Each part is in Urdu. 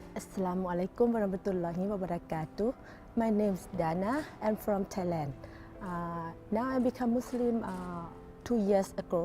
Assalamualaikum warahmatullahi wabarakatuh. My name is Dana. I'm from Thailand. Now I become Muslim 2 years ago.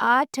8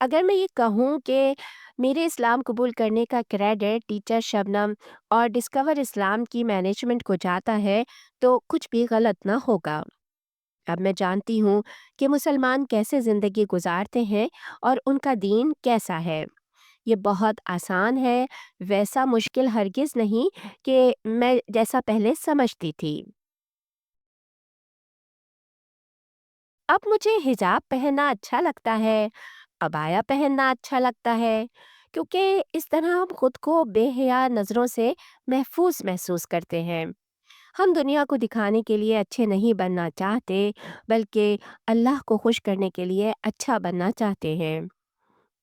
اگر میں یہ کہوں کہ میرے اسلام قبول کرنے کا کریڈٹ ٹیچر شبنم اور ڈسکور اسلام کی مینجمنٹ کو جاتا ہے تو کچھ بھی غلط نہ ہوگا۔ اب میں جانتی ہوں کہ مسلمان کیسے زندگی گزارتے ہیں اور ان کا دین کیسا ہے۔ یہ بہت آسان ہے، ویسا مشکل ہرگز نہیں کہ میں جیسا پہلے سمجھتی تھی۔ اب مجھے حجاب پہننا اچھا لگتا ہے، عبایا پہننا اچھا لگتا ہے، کیونکہ اس طرح ہم خود کو بے حیا نظروں سے محفوظ محسوس کرتے ہیں۔ ہم دنیا کو دکھانے کے لیے اچھے نہیں بننا چاہتے، بلکہ اللہ کو خوش کرنے کے لیے اچھا بننا چاہتے ہیں۔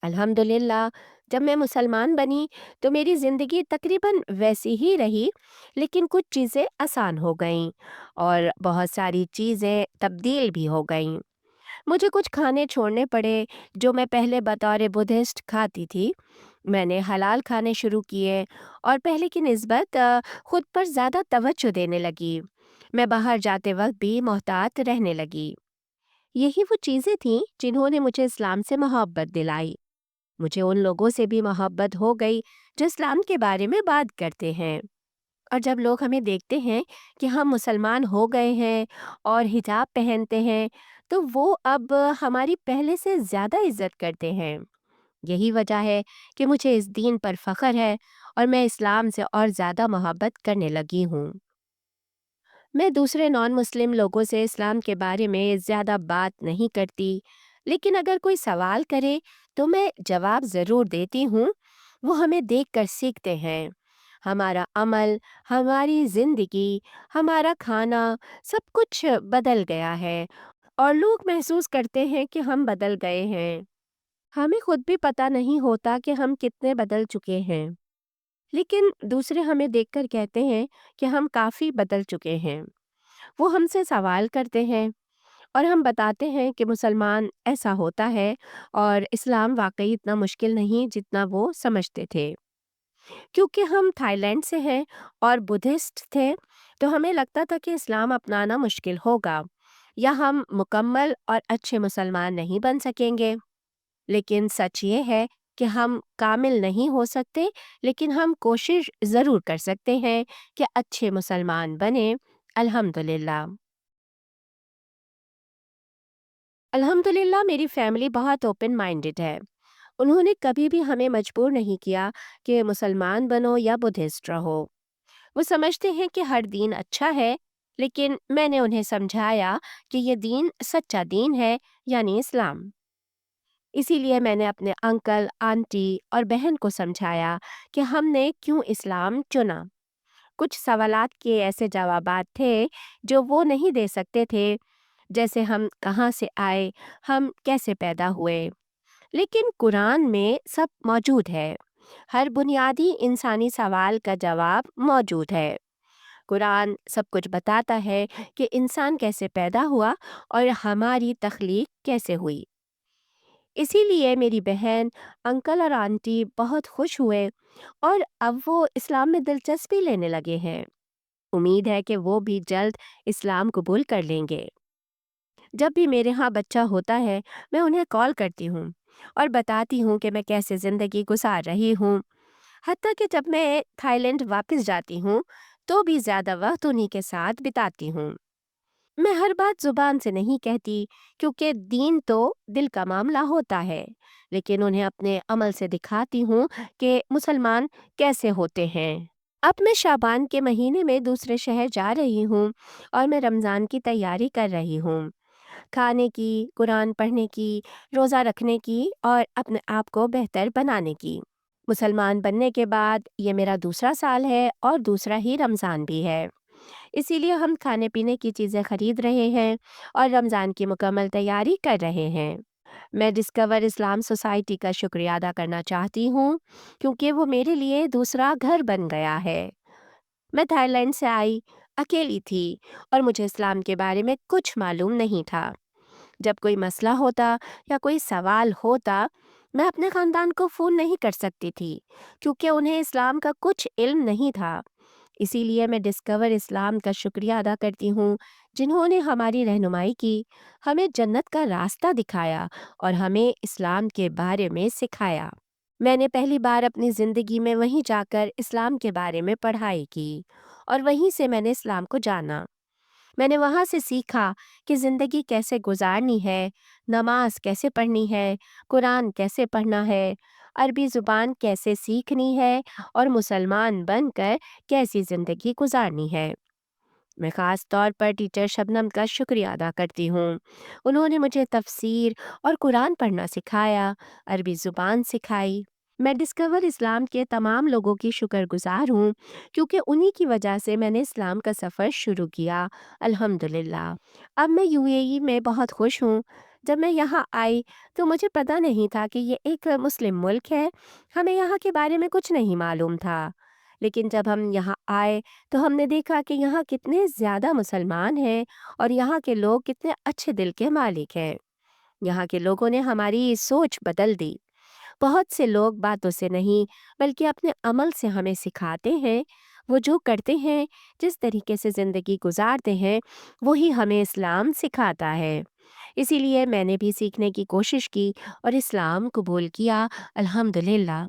الحمدللہ جب میں مسلمان بنی تو میری زندگی تقریباً ویسی ہی رہی، لیکن کچھ چیزیں آسان ہو گئیں اور بہت ساری چیزیں تبدیل بھی ہو گئیں۔ مجھے کچھ کھانے چھوڑنے پڑے جو میں پہلے بطور بدھسٹ کھاتی تھی۔ میں نے حلال کھانے شروع کیے اور پہلے کی نسبت خود پر زیادہ توجہ دینے لگی۔ میں باہر جاتے وقت بھی محتاط رہنے لگی۔ یہی وہ چیزیں تھیں جنہوں نے مجھے اسلام سے محبت دلائی۔ مجھے ان لوگوں سے بھی محبت ہو گئی جو اسلام کے بارے میں بات کرتے ہیں، اور جب لوگ ہمیں دیکھتے ہیں کہ ہم مسلمان ہو گئے ہیں اور حجاب پہنتے ہیں تو وہ اب ہماری پہلے سے زیادہ عزت کرتے ہیں۔ یہی وجہ ہے کہ مجھے اس دین پر فخر ہے اور میں اسلام سے اور زیادہ محبت کرنے لگی ہوں۔ میں دوسرے نان مسلم لوگوں سے اسلام کے بارے میں زیادہ بات نہیں کرتی، لیکن اگر کوئی سوال کرے تو میں جواب ضرور دیتی ہوں۔ وہ ہمیں دیکھ کر سیکھتے ہیں۔ ہمارا عمل، ہماری زندگی، ہمارا کھانا، سب کچھ بدل گیا ہے اور لوگ محسوس کرتے ہیں کہ ہم بدل گئے ہیں۔ ہمیں خود بھی پتہ نہیں ہوتا کہ ہم کتنے بدل چکے ہیں، لیکن دوسرے ہمیں دیکھ کر کہتے ہیں کہ ہم کافی بدل چکے ہیں۔ وہ ہم سے سوال کرتے ہیں اور ہم بتاتے ہیں کہ مسلمان ایسا ہوتا ہے اور اسلام واقعی اتنا مشکل نہیں جتنا وہ سمجھتے تھے۔ کیونکہ ہم تھائی لینڈ سے ہیں اور بدھسٹ تھے تو ہمیں لگتا تھا کہ اسلام اپنانا مشکل ہوگا یا ہم مکمل اور اچھے مسلمان نہیں بن سکیں گے۔ لیکن سچ یہ ہے کہ ہم کامل نہیں ہو سکتے، لیکن ہم کوشش ضرور کر سکتے ہیں کہ اچھے مسلمان بنیں۔ الحمدللہ۔ الحمدللہ میری فیملی بہت اوپن مائنڈڈ ہے۔ انہوں نے کبھی بھی ہمیں مجبور نہیں کیا کہ مسلمان بنو یا بدھسٹ رہو۔ وہ سمجھتے ہیں کہ ہر دین اچھا ہے، لیکن میں نے انہیں سمجھایا کہ یہ دین سچا دین ہے، یعنی اسلام۔ اسی لیے میں نے اپنے انکل، آنٹی اور بہن کو سمجھایا کہ ہم نے کیوں اسلام چنا۔ کچھ سوالات کے ایسے جوابات تھے جو وہ نہیں دے سکتے تھے، جیسے ہم کہاں سے آئے، ہم کیسے پیدا ہوئے۔ لیکن قرآن میں سب موجود ہے۔ ہر بنیادی انسانی سوال کا جواب موجود ہے۔ قرآن سب کچھ بتاتا ہے کہ انسان کیسے پیدا ہوا اور ہماری تخلیق کیسے ہوئی۔ اسی لیے میری بہن، انکل اور آنٹی بہت خوش ہوئے اور اب وہ اسلام میں دلچسپی لینے لگے ہیں۔ امید ہے کہ وہ بھی جلد اسلام قبول کر لیں گے۔ جب بھی میرے ہاں بچہ ہوتا ہے میں انہیں کال کرتی ہوں اور بتاتی ہوں کہ میں کیسے زندگی گزار رہی ہوں۔ حتیٰ کہ جب میں تھائی لینڈ واپس جاتی ہوں تو بھی زیادہ وقت انہی کے ساتھ بتاتی ہوں۔ میں ہر بات زبان سے نہیں کہتی، کیونکہ دین تو دل کا معاملہ ہوتا ہے، لیکن انہیں اپنے عمل سے دکھاتی ہوں کہ مسلمان کیسے ہوتے ہیں۔ اب میں شعبان کے مہینے میں دوسرے شہر جا رہی ہوں اور میں رمضان کی تیاری کر رہی ہوں، کھانے کی، قرآن پڑھنے کی، روزہ رکھنے کی اور اپنے آپ کو بہتر بنانے کی۔ مسلمان بننے کے بعد یہ میرا دوسرا سال ہے اور دوسرا ہی رمضان بھی ہے۔ اسی لیے ہم کھانے پینے کی چیزیں خرید رہے ہیں اور رمضان کی مکمل تیاری کر رہے ہیں۔ میں ڈسکور اسلام سوسائٹی کا شکریہ ادا کرنا چاہتی ہوں، کیونکہ وہ میرے لیے دوسرا گھر بن گیا ہے۔ میں تھائی لینڈ سے آئی، اکیلی تھی اور مجھے اسلام کے بارے میں کچھ معلوم نہیں تھا۔ جب کوئی مسئلہ ہوتا یا کوئی سوال ہوتا میں اپنے خاندان کو فون نہیں کر سکتی تھی، کیونکہ انہیں اسلام کا کچھ علم نہیں تھا۔ اسی لیے میں ڈسکور اسلام کا شکریہ ادا کرتی ہوں، جنہوں نے ہماری رہنمائی کی، ہمیں جنت کا راستہ دکھایا اور ہمیں اسلام کے بارے میں سکھایا۔ میں نے پہلی بار اپنی زندگی میں وہیں جا کر اسلام کے بارے میں پڑھائی کی اور وہیں سے میں نے اسلام کو جانا۔ میں نے وہاں سے سیکھا کہ زندگی کیسے گزارنی ہے، نماز کیسے پڑھنی ہے، قرآن کیسے پڑھنا ہے، عربی زبان کیسے سیکھنی ہے اور مسلمان بن کر کیسی زندگی گزارنی ہے۔ میں خاص طور پر ٹیچر شبنم کا شکریہ ادا کرتی ہوں۔ انہوں نے مجھے تفسیر اور قرآن پڑھنا سکھایا، عربی زبان سکھائی۔ میں ڈسکور اسلام کے تمام لوگوں کی شکر گزار ہوں، کیونکہ انہی کی وجہ سے میں نے اسلام کا سفر شروع کیا، الحمدللہ۔ اب میں UAE میں بہت خوش ہوں۔ جب میں یہاں آئی تو مجھے پتہ نہیں تھا کہ یہ ایک مسلم ملک ہے، ہمیں یہاں کے بارے میں کچھ نہیں معلوم تھا۔ لیکن جب ہم یہاں آئے تو ہم نے دیکھا کہ یہاں کتنے زیادہ مسلمان ہیں اور یہاں کے لوگ کتنے اچھے دل کے مالک ہیں۔ یہاں کے لوگوں نے ہماری سوچ بدل دی۔ بہت سے لوگ باتوں سے نہیں بلکہ اپنے عمل سے ہمیں سکھاتے ہیں۔ وہ جو کرتے ہیں، جس طریقے سے زندگی گزارتے ہیں، وہی ہمیں اسلام سکھاتا ہے۔ اسی لیے میں نے بھی سیکھنے کی کوشش کی اور اسلام قبول کیا، الحمدللہ۔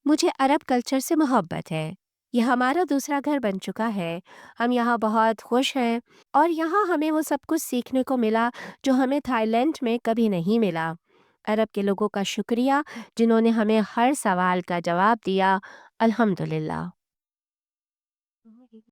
مجھے عرب کلچر سے محبت ہے۔ یہ ہمارا دوسرا گھر بن چکا ہے۔ ہم یہاں بہت خوش ہیں اور یہاں ہمیں وہ سب کچھ سیکھنے کو ملا جو ہمیں تھائی لینڈ میں کبھی نہیں ملا۔ عرب کے لوگوں کا شکریہ، جنہوں نے ہمیں ہر سوال کا جواب دیا، الحمدللہ۔